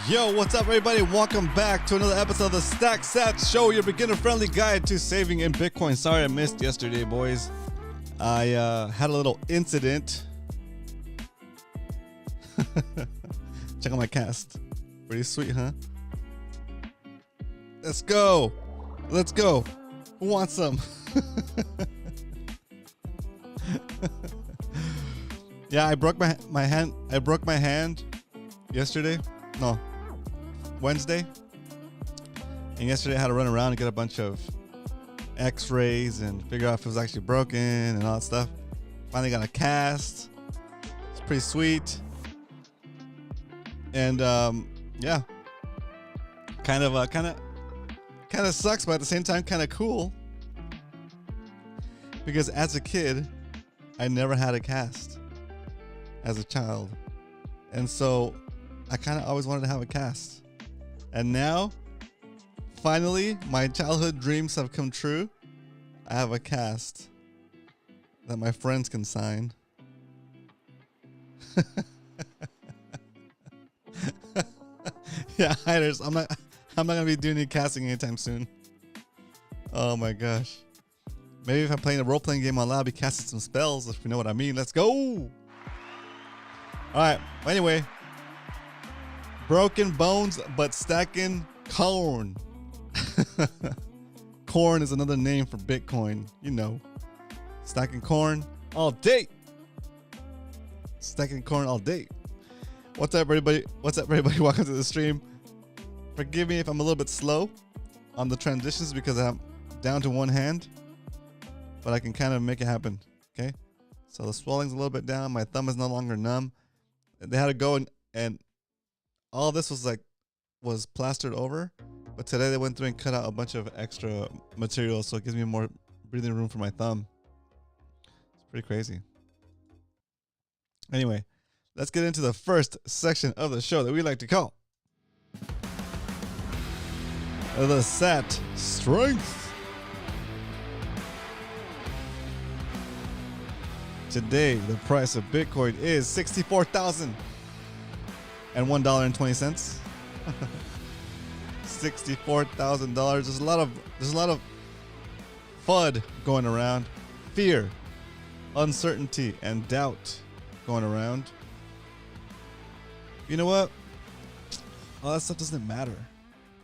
Yo, what's up, everybody? Welcome back to another episode of the Stack Sats Show, your beginner-friendly guide to saving in Bitcoin. Sorry I missed yesterday, boys. I had a little incident. Check out my cast. Pretty sweet, huh? Let's go. Let's go. Who wants some? Yeah, I broke my hand. I broke my hand yesterday. No, Wednesday. And yesterday I had to run around and get a bunch of x-rays and figure out if it was actually broken and all that stuff. Finally got a cast. It's pretty sweet. And yeah, kind of sucks, but at the same time kind of cool, because as a kid I never had a cast as a child, and so I kind of always wanted to have a cast. And now finally my childhood dreams have come true. I have a cast that my friends can sign. Yeah, hiders. I'm not gonna be doing any casting anytime soon. Oh my gosh. Maybe if I'm playing a role-playing game on loud, I'll be casting some spells, if you know what I mean. Let's go. Alright, anyway. Broken bones, but stacking corn. Corn is another name for Bitcoin. You know. Stacking corn all day. Stacking corn all day. What's up, everybody? What's up, everybody? Welcome to the stream. Forgive me if I'm a little bit slow on the transitions because I'm down to one hand, but I can kind of make it happen. Okay. So the swelling's a little bit down. My thumb is no longer numb. They had to go and all this was plastered over, but today they went through and cut out a bunch of extra material, so it gives me more breathing room for my thumb. It's pretty crazy. Anyway, let's get into the first section of the show that we like to call the Sat Strength. Today, the price of Bitcoin is $64,001.20. $64,000. There's a lot of FUD going around, fear, uncertainty, and doubt going around. You know what? All that stuff doesn't matter.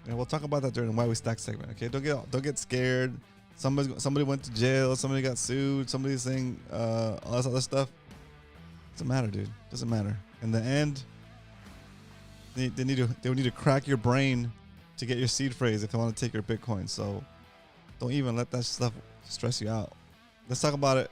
And we'll talk about that during the Why We Stack segment. Okay, don't get scared. Somebody went to jail. Somebody got sued. Somebody's saying all this other stuff. Doesn't matter, dude. Doesn't matter. In the end, they need to crack your brain to get your seed phrase if they want to take your Bitcoin. So don't even let that stuff stress you out. Let's talk about it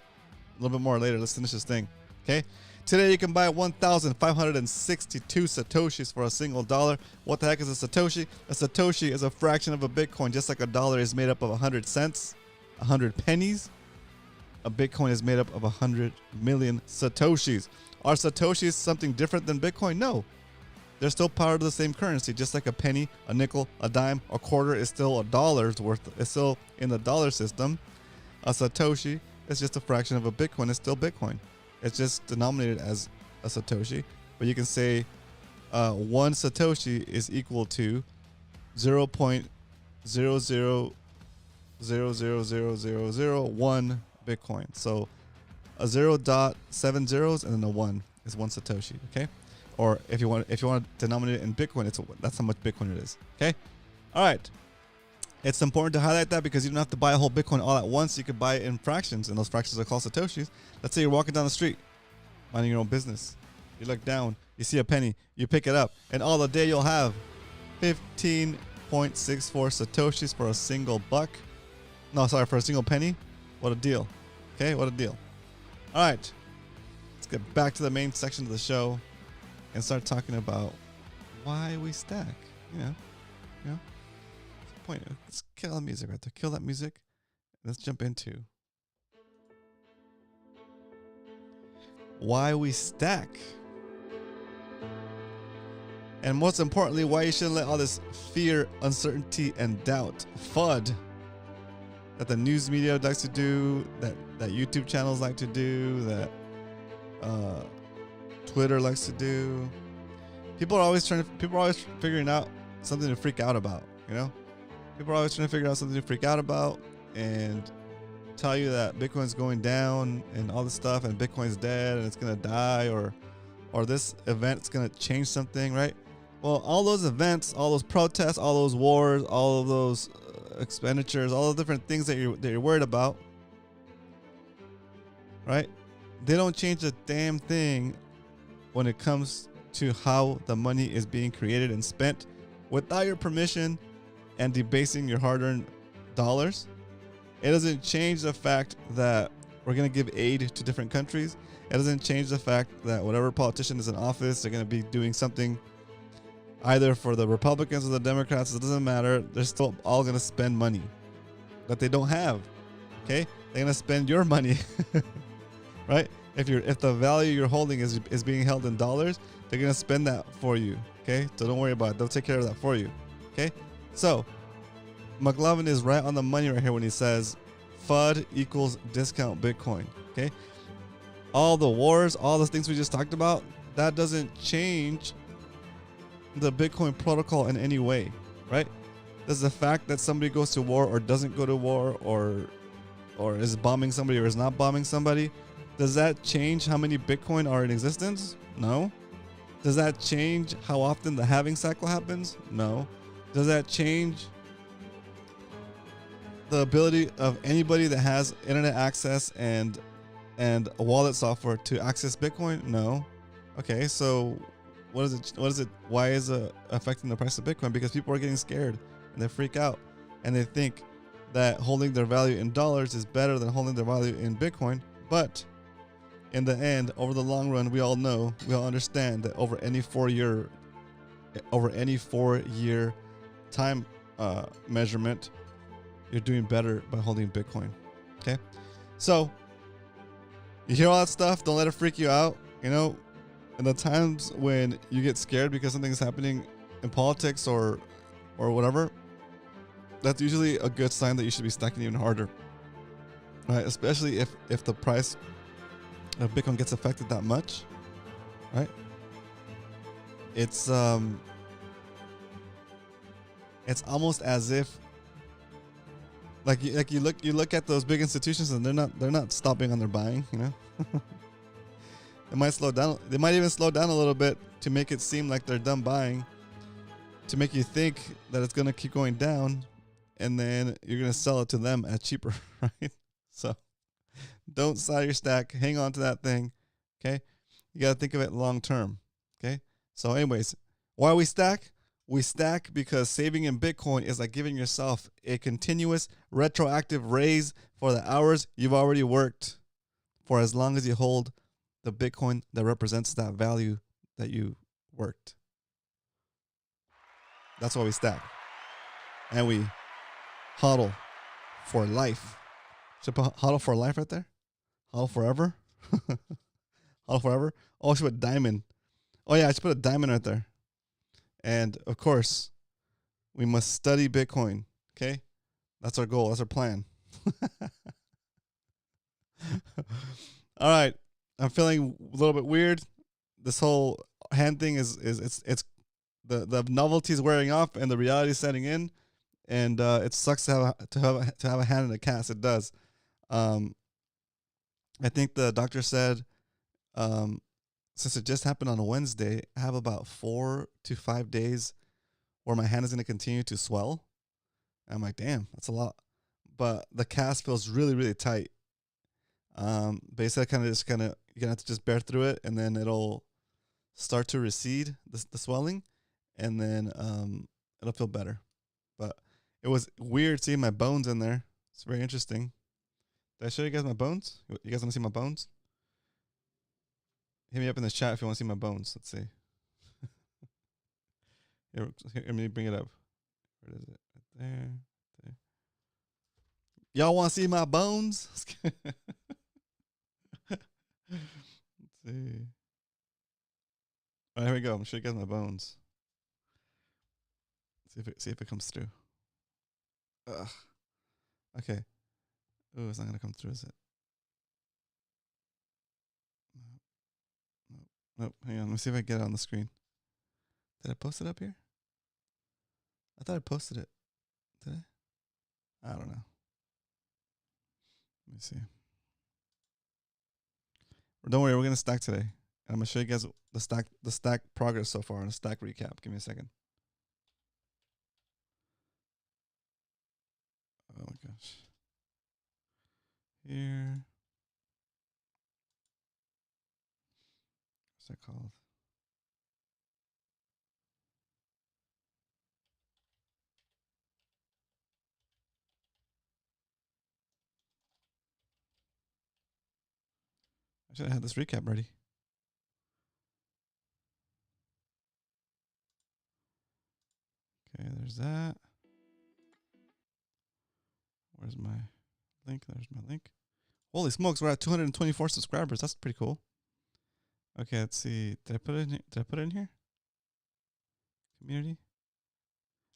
a little bit more later. Let's finish this thing. Okay. Today you can buy 1,562 Satoshis for a single dollar. What the heck is a Satoshi? A Satoshi is a fraction of a Bitcoin, just like a dollar is made up of 100 cents, 100 pennies. A Bitcoin is made up of 100 million Satoshis. Are Satoshis something different than Bitcoin? No. They're still part of the same currency, just like a penny, a nickel, a dime, a quarter is still a dollar's worth. It's still in the dollar system. A Satoshi is just a fraction of a Bitcoin. It's still Bitcoin. It's just denominated as a Satoshi, but you can say one Satoshi is equal to 0.0000001 Bitcoin. So a 0.7 zeros and then a 1 is one Satoshi. Okay, or if you want to denominate it in Bitcoin, that's how much Bitcoin it is. Okay, all right. It's important to highlight that because you don't have to buy a whole Bitcoin all at once. You could buy it in fractions, and those fractions are called Satoshis. Let's say you're walking down the street, minding your own business. You look down, you see a penny, you pick it up, and all the day you'll have 15.64 Satoshis for a single buck. No, sorry, for a single penny. What a deal. Okay, what a deal. All right, let's get back to the main section of the show and start talking about why we stack. You know. Point. Let's kill that music right there. Kill that music. Let's jump into why we stack. And most importantly, why you shouldn't let all this fear, uncertainty, and doubt, FUD, that the news media likes to do, that YouTube channels like to do, that Twitter likes to do, People are always figuring out something to freak out about. You know, people are always trying to figure out something to freak out about and tell you that Bitcoin's going down and all this stuff, and Bitcoin's dead and it's gonna die, or this event's gonna change something, right? Well, all those events, all those protests, all those wars, all of those expenditures, all the different things that you're worried about, right? They don't change a damn thing when it comes to how the money is being created and spent without your permission and debasing your hard-earned dollars. It doesn't change the fact that we're going to give aid to different countries. It doesn't change the fact that whatever politician is in office, they're going to be doing something either for the Republicans or the Democrats. It doesn't matter. They're still all going to spend money that they don't have. Okay? They're going to spend your money. Right? If the value you're holding is being held in dollars, they're going to spend that for you. Okay? So don't worry about it. They'll take care of that for you. Okay? So McLovin is right on the money right here when he says FUD equals discount Bitcoin. Okay? All the wars, all those things we just talked about, that doesn't change the Bitcoin protocol in any way, right? Does the fact that somebody goes to war or doesn't go to war or is bombing somebody or is not bombing somebody, does that change how many Bitcoin are in existence? No. Does that change how often the halving cycle happens? No. Does that change the ability of anybody that has internet access and a wallet software to access Bitcoin? No. Okay, so what is it? Why is it affecting the price of Bitcoin? Because people are getting scared and they freak out and they think that holding their value in dollars is better than holding their value in Bitcoin. But in the end, over the long run, we all understand that over any 4-year time measurement, you're doing better by holding Bitcoin. Okay, so you hear all that stuff. Don't let it freak you out. You know, in the times when you get scared because something's happening in politics or whatever, that's usually a good sign that you should be stacking even harder, right? Especially if the price of Bitcoin gets affected that much, right? It's almost as if you look at those big institutions and they're not stopping on their buying, you know. They might slow down. They might even slow down a little bit to make it seem like they're done buying, to make you think that it's gonna keep going down, and then you're gonna sell it to them at cheaper, right? So don't sell your stack. Hang on to that thing, okay? You gotta think of it long term, okay? So, anyways, why we stack? We stack because saving in Bitcoin is like giving yourself a continuous retroactive raise for the hours you've already worked for as long as you hold the Bitcoin that represents that value that you worked. That's why we stack. And we hodl for life. Should I put hodl for life right there? Hodl forever? Hodl forever? Oh, I should put diamond. Oh, yeah, I should put a diamond right there. And, of course, we must study Bitcoin. Okay? That's our goal. That's our plan. All right. I'm feeling a little bit weird. This whole hand thing is it's the novelty is wearing off and the reality is setting in, and it sucks to have a hand in a cast. It does. I think the doctor said, since it just happened on a Wednesday, I have about 4 to 5 days where my hand is going to continue to swell. And I'm like, damn, that's a lot. But the cast feels really, really tight. Basically, you're gonna have to just bear through it, and then it'll start to recede the swelling, and then it'll feel better. But it was weird seeing my bones in there. It's very interesting. Did I show you guys my bones? You guys want to see my bones? Hit me up in the chat if you want to see my bones. Let's see. Here, let me bring it up. Where is it? Right there. There. Y'all want to see my bones? Let's see. All right, here we go. I'm sure you guys my bones. See if it comes through. Ugh. Okay. Ooh, it's not gonna come through, is it? Nope. Hang on. Let me see if I can get it on the screen. Did I post it up here? I thought I posted it. Did I? I don't know. Let me see. Don't worry, we're gonna stack today. And I'm gonna show you guys the stack progress so far and a stack recap. Give me a second. Oh my gosh. Here. What's that called? I should have had this recap ready. Okay, there's that. Where's my link? There's my link. Holy smokes, we're at 224 subscribers. That's pretty cool. Okay, let's see. Did I put it in here? Did I put it in here? Community?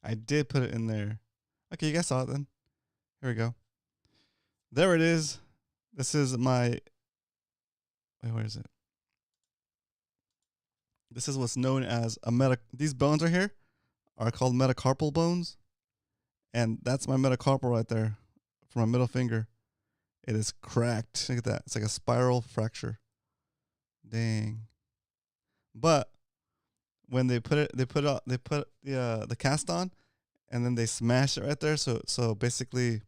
I did put it in there. Okay, you guys saw it then. Here we go. There it is. This is my... Wait, where is it? This is what's known as a These bones right here are called metacarpal bones. And that's my metacarpal right there for my middle finger. It is cracked. Look at that. It's like a spiral fracture. Dang. But when they put the cast on, and then they smash it right there. So basically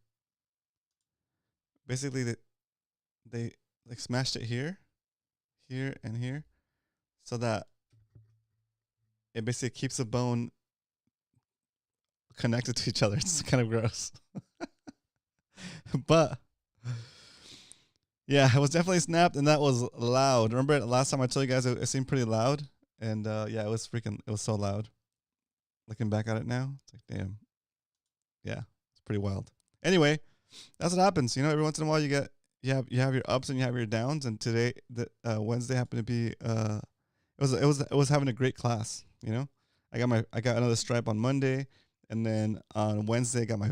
they like smashed it here, and here, so that it basically keeps the bone connected to each other. It's kind of gross. But yeah, it was definitely snapped, and that was loud. Remember last time I told you guys it seemed pretty loud? And yeah, it was so loud. Looking back at it now, it's like, damn. Yeah, it's pretty wild. Anyway, that's what happens. You know, every once in a while you have your ups and you have your downs. And today, Wednesday happened to be it was having a great class. You know, I got another stripe on Monday, and then on Wednesday I got my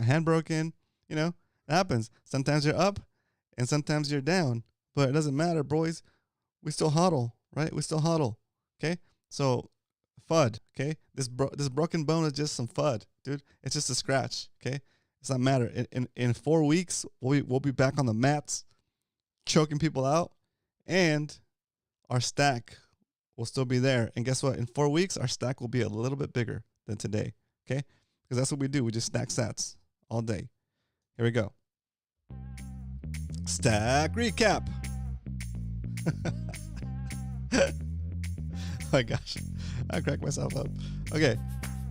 hand broken. You know, it happens. Sometimes you're up, and sometimes you're down. But it doesn't matter, boys. We still huddle, right? We still huddle. Okay, so FUD. Okay, this broken bone is just some FUD, dude. It's just a scratch. Okay, it's not matter. In 4 weeks, we'll be back on the mats, choking people out, and our stack will still be there. And guess what? In 4 weeks, our stack will be a little bit bigger than today. Okay, because that's what we do. We just stack sats all day. Here we go. Stack recap. Oh my gosh, I cracked myself up. Okay,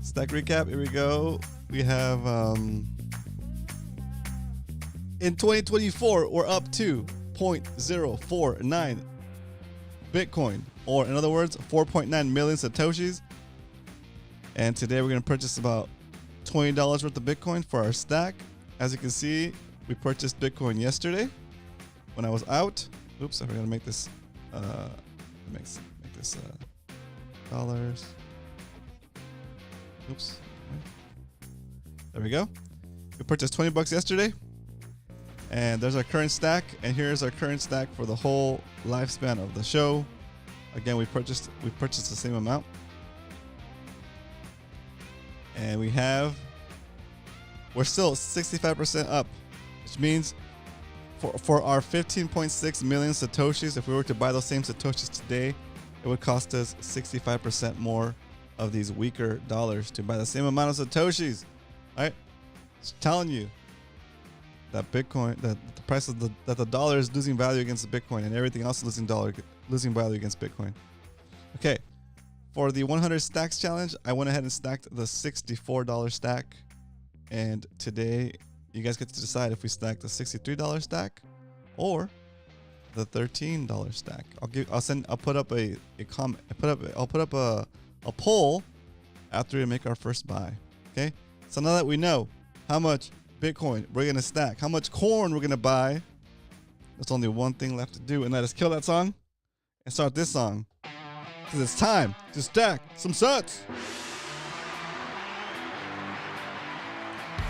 stack recap. Here we go. We have in 2024 we're up to 0.049 Bitcoin, or in other words, 4.9 million satoshis. And today we're gonna purchase about $20 worth of Bitcoin for our stack. As you can see, we purchased Bitcoin yesterday when I was out. Oops, I forgot to make this. Make this dollars. Oops. There we go. We purchased $20 yesterday, and there's our current stack. And here's our current stack for the whole lifespan of the show. Again, we purchased the same amount, and we're still 65% up, which means for our 15.6 million satoshis, if we were to buy those same satoshis today, it would cost us 65% more of these weaker dollars to buy the same amount of satoshis. All right, just telling you that Bitcoin, that the price of that the dollar is losing value against the Bitcoin, and everything else is losing value against Bitcoin. Okay, for the 100 stacks challenge, I went ahead and stacked the $64 stack, and today you guys get to decide if we stack the $63 stack or the $13 stack. I'll put up a comment. I'll put up a poll after we make our first buy. Okay. So now that we know how much Bitcoin we're gonna stack, how much corn we're gonna buy, there's only one thing left to do, and that is kill that song and start this song. Because it's time to stack some sats.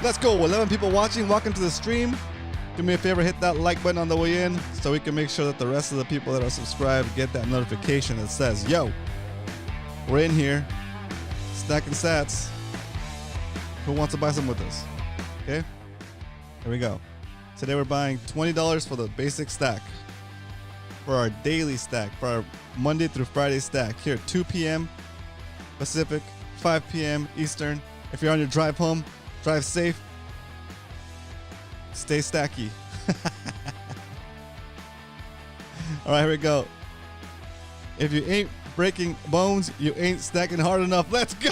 Let's go. 11 people watching. Welcome to the stream. Do me a favor, hit that like button on the way in so we can make sure that the rest of the people that are subscribed get that notification that says, yo, We're in here, stacking sats. Who wants to buy some with us? Okay, here we go. Today we're buying $20 for the basic stack, for our daily stack, for our Monday through Friday stack. Here, 2 p.m. Pacific, 5 p.m. Eastern. If you're on your drive home, drive safe. Stay stacky. All right, here we go. If you ain't breaking bones, you ain't stacking hard enough. Let's go.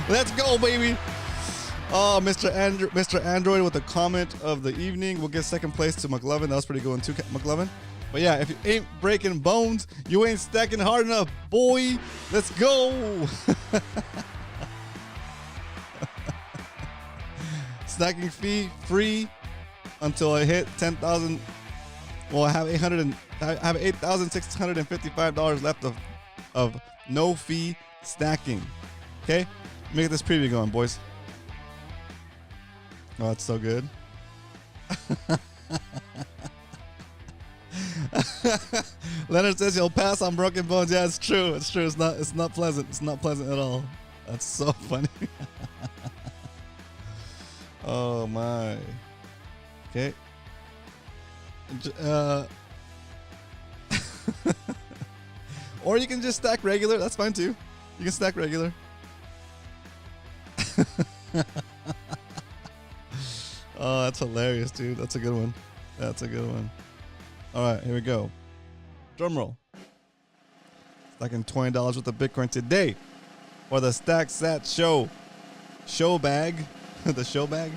Let's go, baby. Oh, Mr. Android with the comment of the evening. We'll get second place to McLovin. That was pretty good one too, McLovin. But yeah, if you ain't breaking bones, you ain't stacking hard enough, boy. Let's go. Stacking fee free until I hit 10,000. Well, I have $8,655 left of no fee stacking. Okay, let me get this preview going, boys. Oh, that's so good. Leonard says he'll pass on broken bones. Yeah, it's true. It's true. It's not pleasant. It's not pleasant at all. That's so funny. Oh my. Okay. Or you can just stack regular. That's fine too. You can stack regular. Oh, that's hilarious, dude. That's a good one. That's a good one. All right, here we go. Drum roll. Stacking $20 worth of Bitcoin today for the Stack Sat Show bag. The show bag.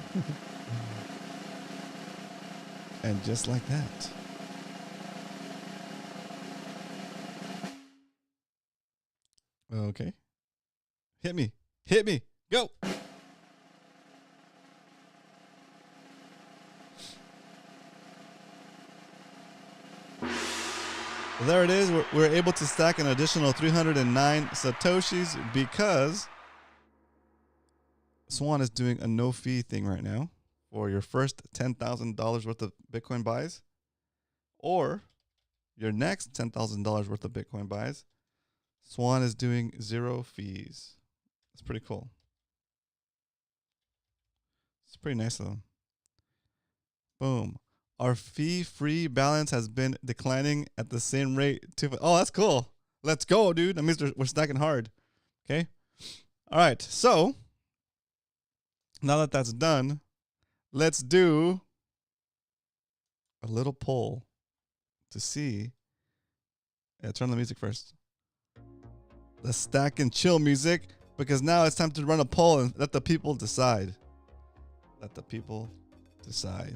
And just like that. Okay. Hit me. Hit me. Go. Well, there it is. We're able to stack an additional 309 Satoshis because Swan is doing a no fee thing right now for your first $10,000 worth of Bitcoin buys or your next $10,000 worth of Bitcoin buys. Swan is doing 0 fees. That's pretty cool. It's pretty nice of them. Boom. Our fee-free balance has been declining at the same rate. Oh, that's cool. Let's go, dude. That means we're stacking hard. Okay. All right. So now that that's done, let's do a little poll to see. Yeah, turn on the music first. The stack and chill music, because now it's time to run a poll and let the people decide. Let the people decide.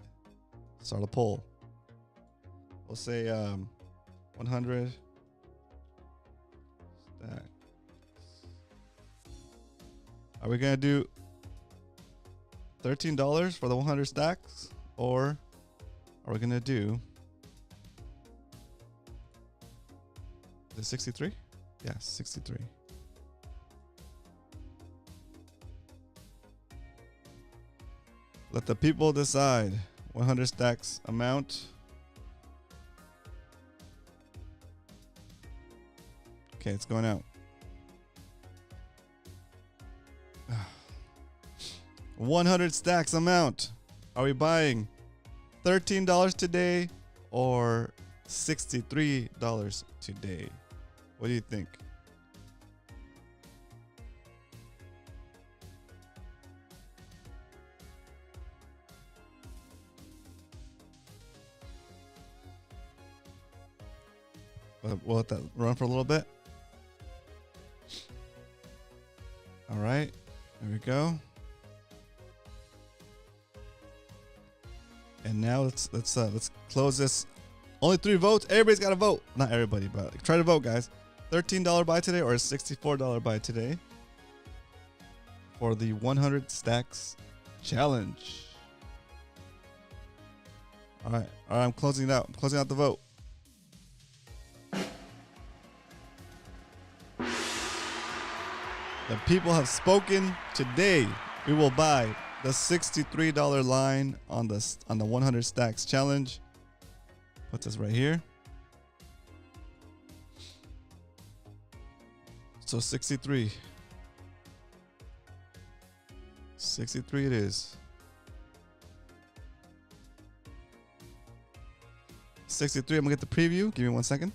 Start a poll. We'll say 100 stacks. Are we gonna do $13 for the 100 stacks, or are we gonna do the 63? Yeah, 63. Let the people decide. 100 stacks amount. Okay, it's going out. 100 stacks amount. Are we buying $13 today or $63 today? What do you think? We'll let that run for a little bit. All right, there we go. And now let's close this. Only 3 votes. Everybody's got to vote. Not everybody, but try to vote, guys. $13 buy today or $64 buy today for the 100 stacks challenge. All right, I'm closing it out. I'm closing out the vote. The people have spoken. Today we will buy the $63 line on the 100 stacks challenge. Put this right here. So 63. 63 it is. 63. I'm gonna get the preview. Give me 1 second.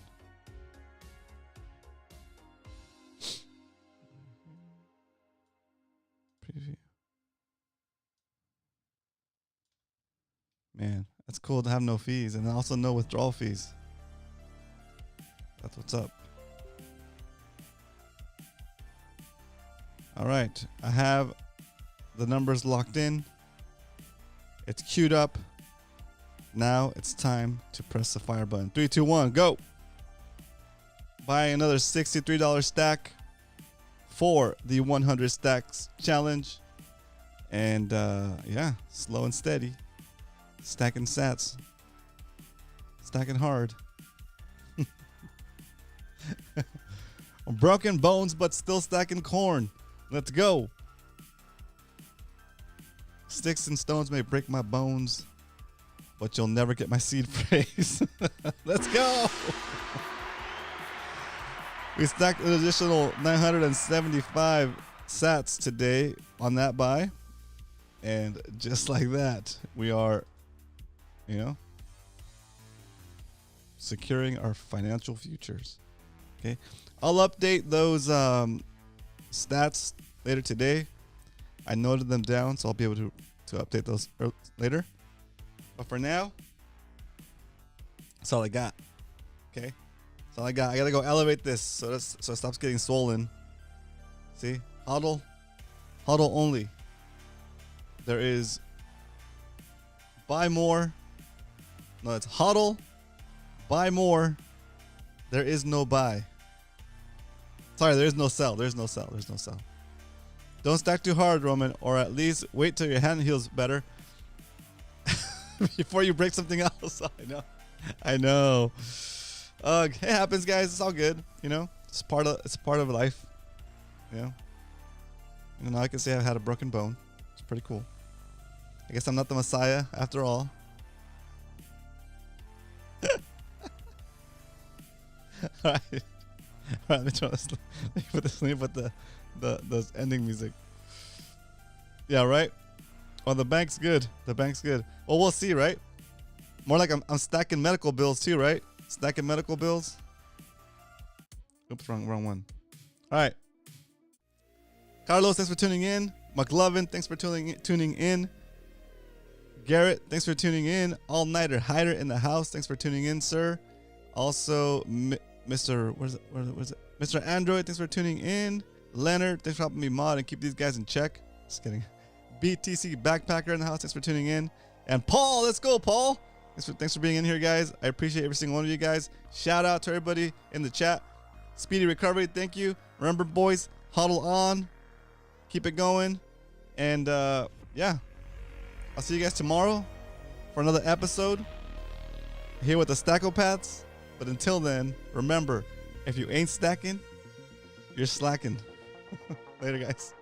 Preview. Man, that's cool to have no fees and also no withdrawal fees. That's what's up. All right, I have the numbers locked in. It's queued up. Now it's time to press the fire button. 3, 2, 1, go. Buy another $63 stack for the 100 stacks challenge. And yeah, slow and steady. Stacking sats. Stacking hard. Broken bones, but still stacking corn. Let's go. Sticks and stones may break my bones, but you'll never get my seed phrase. Let's go. We stacked an additional 975 sats today on that buy. And just like that, we are, you know, securing our financial futures. Okay. I'll update those stats later today. I noted them down, so I'll be able to update those later. But for now, that's all I got. Okay, that's all I got. I gotta go elevate this so it stops getting swollen. See, hodl only. There is buy more. No, it's hodl, buy more. There is no buy. Sorry, there is no sell. There's no sell. There's no sell. Don't stack too hard, Roman, or at least wait till your hand heals better before you break something else. I know. It happens, guys. It's all good. You know, it's part of life. You know, I can say I've had a broken bone. It's pretty cool. I guess I'm not the Messiah after all. All right. Let me try this. Let me put the ending music. Yeah, right. Oh, the bank's good. The bank's good. Well, we'll see, right? More like I'm stacking medical bills too, right? Stacking medical bills. Oops, wrong one. All right. Carlos, thanks for tuning in. McLovin, thanks for tuning in. Garrett, thanks for tuning in. All Nighter Hider in the house, thanks for tuning in, sir. Also, Mr. Where's it? Mr. Android, thanks for tuning in. Leonard, thanks for helping me mod and keep these guys in check. Just kidding. BTC Backpacker in the house, thanks for tuning in. And Paul, let's go, Paul. Thanks for being in here, guys. I appreciate every single one of you guys. Shout out to everybody in the chat. Speedy recovery, thank you. Remember, boys, huddle on. Keep it going. And yeah, I'll see you guys tomorrow for another episode here with the Stackopaths. But until then, remember, if you ain't stacking, you're slacking. Later, guys.